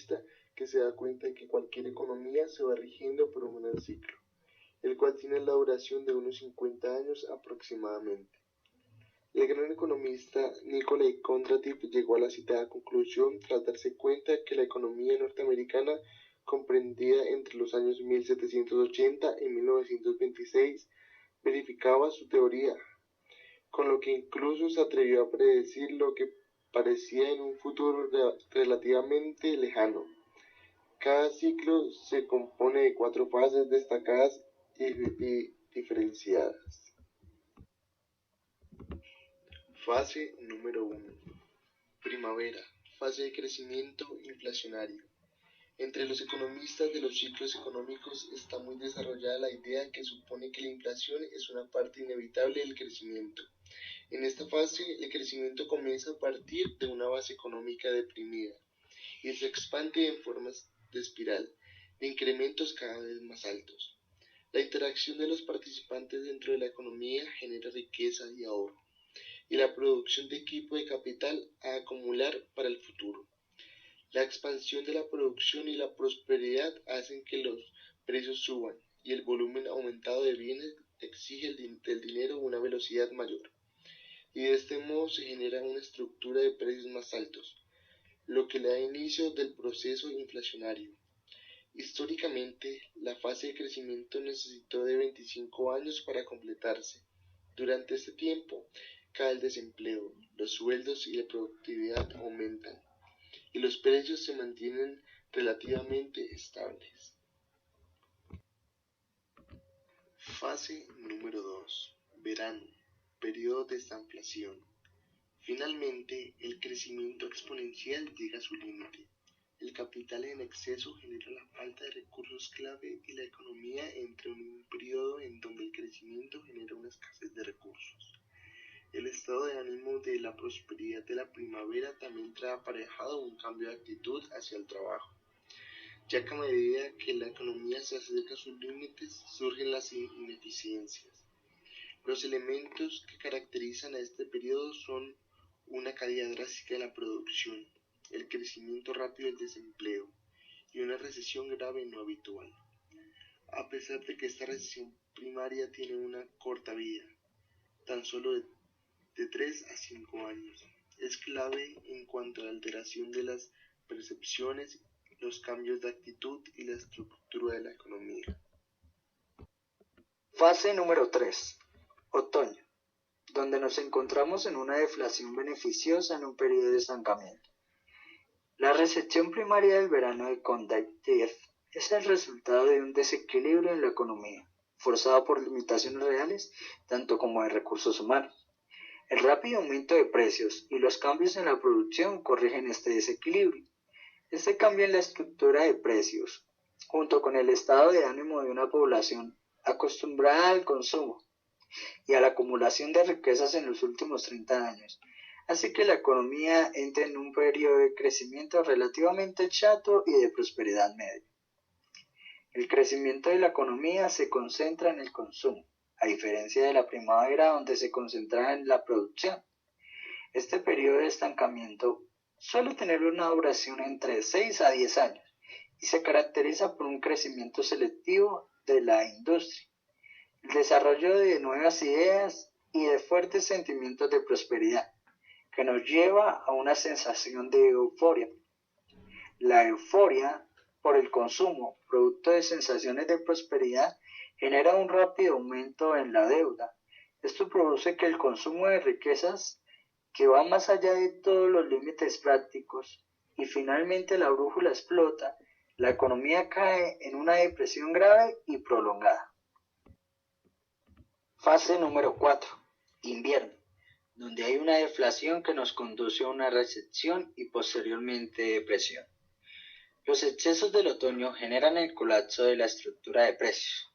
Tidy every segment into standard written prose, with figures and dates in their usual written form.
economista que se da cuenta de que cualquier economía se va rigiendo por un gran ciclo, el cual tiene la duración de unos 50 años aproximadamente. El gran economista Nikolai Kondrativ llegó a la citada conclusión tras darse cuenta que la economía norteamericana, comprendida entre los años 1780 y 1926, verificaba su teoría, con lo que incluso se atrevió a predecir lo que parecía en un futuro relativamente lejano. Cada ciclo se compone de 4 fases destacadas y diferenciadas. Fase número 1. Primavera, fase de crecimiento inflacionario. Entre los economistas de los ciclos económicos está muy desarrollada la idea que supone que la inflación es una parte inevitable del crecimiento. En esta fase, el crecimiento comienza a partir de una base económica deprimida y se expande en formas de espiral, de incrementos cada vez más altos. La interacción de los participantes dentro de la economía genera riqueza y ahorro, y la producción de equipo de capital a acumular para el futuro. La expansión de la producción y la prosperidad hacen que los precios suban y el volumen aumentado de bienes exige del dinero una velocidad mayor. Y de este modo se genera una estructura de precios más altos, lo que le da inicio del proceso inflacionario. Históricamente, la fase de crecimiento necesitó de 25 años para completarse. Durante este tiempo, cae el desempleo, los sueldos y la productividad aumentan, y los precios se mantienen relativamente estables. Fase número 2. Verano, periodo de estanflación. Finalmente, el crecimiento exponencial llega a su límite. El capital en exceso genera la falta de recursos clave y la economía entra en un periodo en donde el crecimiento genera una escasez de recursos. El estado de ánimo de la prosperidad de la primavera también trae aparejado un cambio de actitud hacia el trabajo, ya que a medida que la economía se acerca a sus límites surgen las ineficiencias. Los elementos que caracterizan a este periodo son una caída drástica de la producción, el crecimiento rápido del desempleo y una recesión grave no habitual. A pesar de que esta recesión primaria tiene una corta vida, tan solo de 3 a 5 años, es clave en cuanto a la alteración de las percepciones, los cambios de actitud y la estructura de la economía. Fase número 3. Otoño, donde nos encontramos en una deflación beneficiosa en un periodo de estancamiento. La recepción primaria del verano de Kondrativ es el resultado de un desequilibrio en la economía, forzado por limitaciones reales, tanto como de recursos humanos. El rápido aumento de precios y los cambios en la producción corrigen este desequilibrio. Este cambio en la estructura de precios, junto con el estado de ánimo de una población acostumbrada al consumo y a la acumulación de riquezas en los últimos 30 años, hace que la economía entre en un periodo de crecimiento relativamente chato y de prosperidad media. El crecimiento de la economía se concentra en el consumo, a diferencia de la primavera donde se concentra en la producción. Este periodo de estancamiento suele tener una duración entre 6 a 10 años y se caracteriza por un crecimiento selectivo de la industria, el desarrollo de nuevas ideas y de fuertes sentimientos de prosperidad, que nos lleva a una sensación de euforia. La euforia por el consumo, producto de sensaciones de prosperidad, genera un rápido aumento en la deuda. Esto produce que el consumo de riquezas que va más allá de todos los límites prácticos y finalmente la brújula explota, la economía cae en una depresión grave y prolongada. Fase número 4. Invierno, donde hay una deflación que nos conduce a una recesión y posteriormente depresión. Los excesos del otoño generan el colapso de la estructura de precios.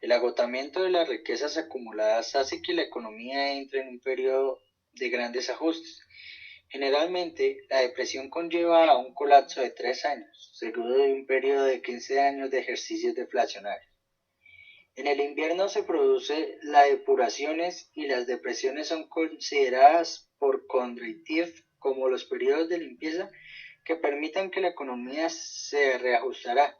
El agotamiento de las riquezas acumuladas hace que la economía entre en un periodo de grandes ajustes. Generalmente, la depresión conlleva a un colapso de 3 años, seguido de un periodo de 15 años de ejercicios deflacionarios. En el invierno se produce las depuraciones y las depresiones son consideradas por Kondrativ como los periodos de limpieza que permitan que la economía se reajustará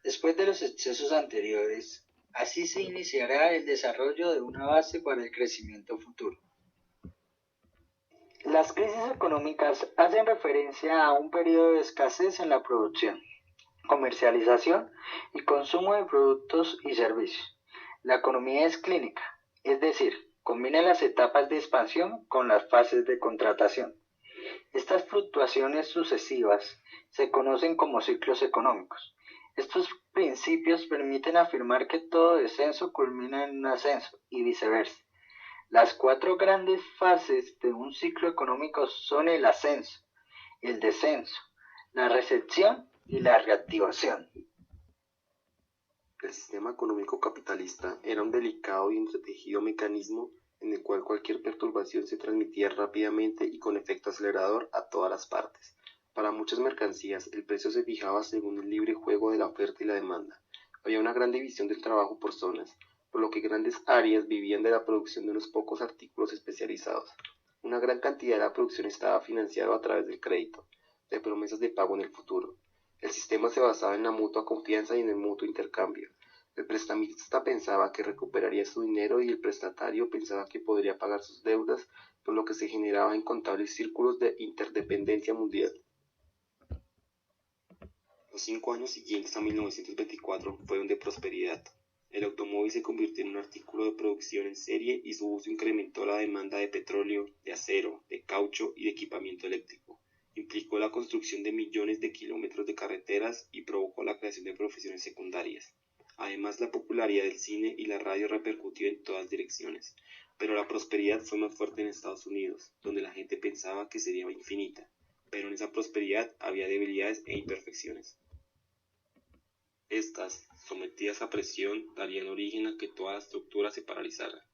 después de los excesos anteriores. Así se iniciará el desarrollo de una base para el crecimiento futuro. Las crisis económicas hacen referencia a un periodo de escasez en la producción, comercialización y consumo de productos y servicios. La economía es cíclica, es decir, combina las etapas de expansión con las fases de contratación. Estas fluctuaciones sucesivas se conocen como ciclos económicos. Estos principios permiten afirmar que todo descenso culmina en un ascenso y viceversa. Las 4 grandes fases de un ciclo económico son el ascenso, el descenso, la recesión y la reactivación. El sistema económico capitalista era un delicado y entretejido mecanismo en el cual cualquier perturbación se transmitía rápidamente y con efecto acelerador a todas las partes. Para muchas mercancías, el precio se fijaba según el libre juego de la oferta y la demanda. Había una gran división del trabajo por zonas, por lo que grandes áreas vivían de la producción de unos pocos artículos especializados. Una gran cantidad de la producción estaba financiada a través del crédito, de promesas de pago en el futuro. El sistema se basaba en la mutua confianza y en el mutuo intercambio. El prestamista pensaba que recuperaría su dinero y el prestatario pensaba que podría pagar sus deudas, por lo que se generaba incontables círculos de interdependencia mundial. Los 5 años siguientes a 1924 fueron de prosperidad. El automóvil se convirtió en un artículo de producción en serie y su uso incrementó la demanda de petróleo, de acero, de caucho y de equipamiento eléctrico. Implicó la construcción de millones de kilómetros de carreteras y provocó la creación de profesiones secundarias. Además, la popularidad del cine y la radio repercutió en todas direcciones, pero la prosperidad fue más fuerte en Estados Unidos, donde la gente pensaba que sería infinita, pero en esa prosperidad había debilidades e imperfecciones. Estas, sometidas a presión, darían origen a que toda la estructura se paralizara.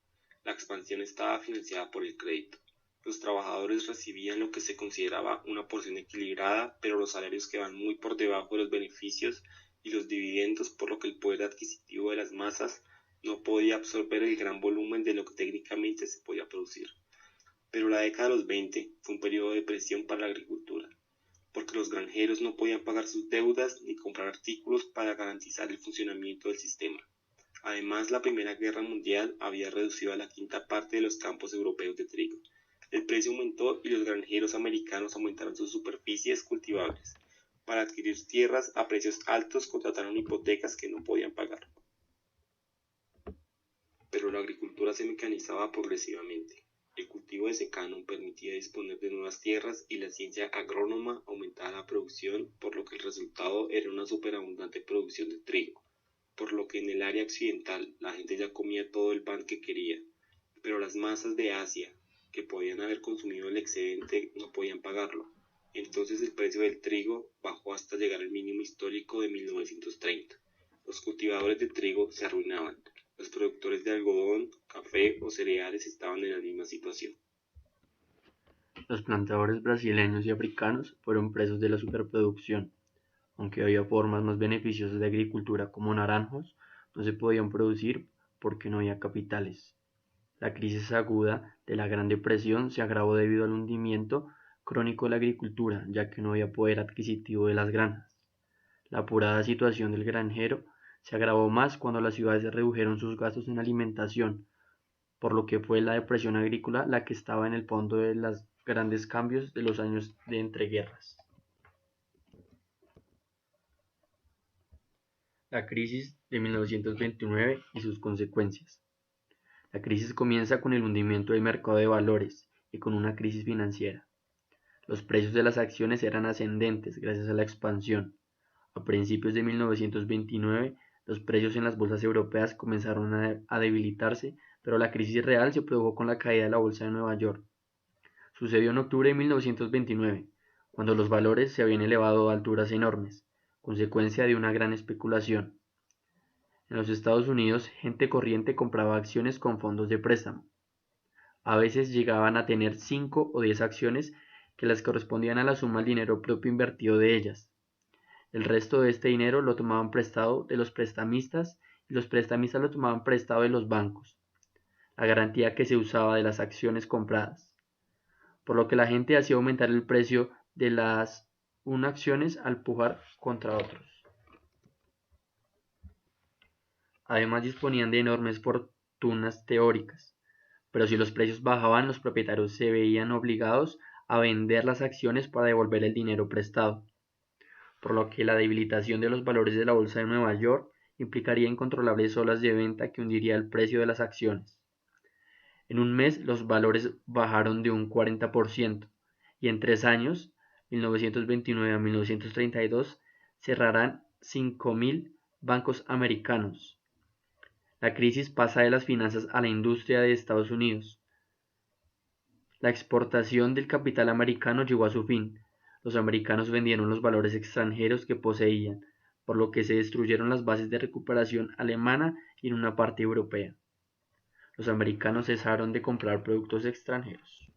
La expansión estaba financiada por el crédito. Los trabajadores recibían lo que se consideraba una porción equilibrada, pero los salarios quedaban muy por debajo de los beneficios y los dividendos, por lo que el poder adquisitivo de las masas no podía absorber el gran volumen de lo que técnicamente se podía producir. Pero la década de los 20 fue un periodo de presión para la agricultura, porque los granjeros no podían pagar sus deudas ni comprar artículos para garantizar el funcionamiento del sistema. Además, la Primera Guerra Mundial había reducido a la quinta parte de los campos europeos de trigo. El precio aumentó y los granjeros americanos aumentaron sus superficies cultivables. Para adquirir tierras a precios altos contrataron hipotecas que no podían pagar. Pero la agricultura se mecanizaba progresivamente. El cultivo de secano permitía disponer de nuevas tierras y la ciencia agrónoma aumentaba la producción, por lo que el resultado era una superabundante producción de trigo, por lo que en el área occidental la gente ya comía todo el pan que quería, pero las masas de Asia, que podían haber consumido el excedente, no podían pagarlo. Entonces el precio del trigo bajó hasta llegar al mínimo histórico de 1930. Los cultivadores de trigo se arruinaban. Los productores de algodón, café o cereales estaban en la misma situación. Los plantadores brasileños y africanos fueron presos de la superproducción. Aunque había formas más beneficiosas de agricultura como naranjos, no se podían producir porque no había capitales. La crisis aguda de la Gran Depresión se agravó debido al hundimiento crónico de la agricultura, ya que no había poder adquisitivo de las granjas. La apurada situación del granjero se agravó más cuando las ciudades redujeron sus gastos en alimentación, por lo que fue la depresión agrícola la que estaba en el fondo de los grandes cambios de los años de entreguerras. La crisis de 1929 y sus consecuencias. La crisis comienza con el hundimiento del mercado de valores y con una crisis financiera. Los precios de las acciones eran ascendentes gracias a la expansión. A principios de 1929, los precios en las bolsas europeas comenzaron a debilitarse, pero la crisis real se produjo con la caída de la bolsa de Nueva York. Sucedió en octubre de 1929, cuando los valores se habían elevado a alturas enormes, consecuencia de una gran especulación. En los Estados Unidos, gente corriente compraba acciones con fondos de préstamo. A veces llegaban a tener 5 o 10 acciones que les correspondían a la suma del dinero propio invertido de ellas. El resto de este dinero lo tomaban prestado de los prestamistas y los prestamistas lo tomaban prestado de los bancos, la garantía que se usaba de las acciones compradas, por lo que la gente hacía aumentar el precio de las acciones al pujar contra otros. Además disponían de enormes fortunas teóricas, pero si los precios bajaban, los propietarios se veían obligados a vender las acciones para devolver el dinero prestado, por lo que la debilitación de los valores de la bolsa de Nueva York implicaría incontrolables olas de venta que hundiría el precio de las acciones. En un mes los valores bajaron de un 40% y en 3 años, 1929 a 1932, cerrarán 5.000 bancos americanos. La crisis pasa de las finanzas a la industria de Estados Unidos. La exportación del capital americano llegó a su fin. Los americanos vendieron los valores extranjeros que poseían, por lo que se destruyeron las bases de recuperación alemana y en una parte europea. Los americanos cesaron de comprar productos extranjeros.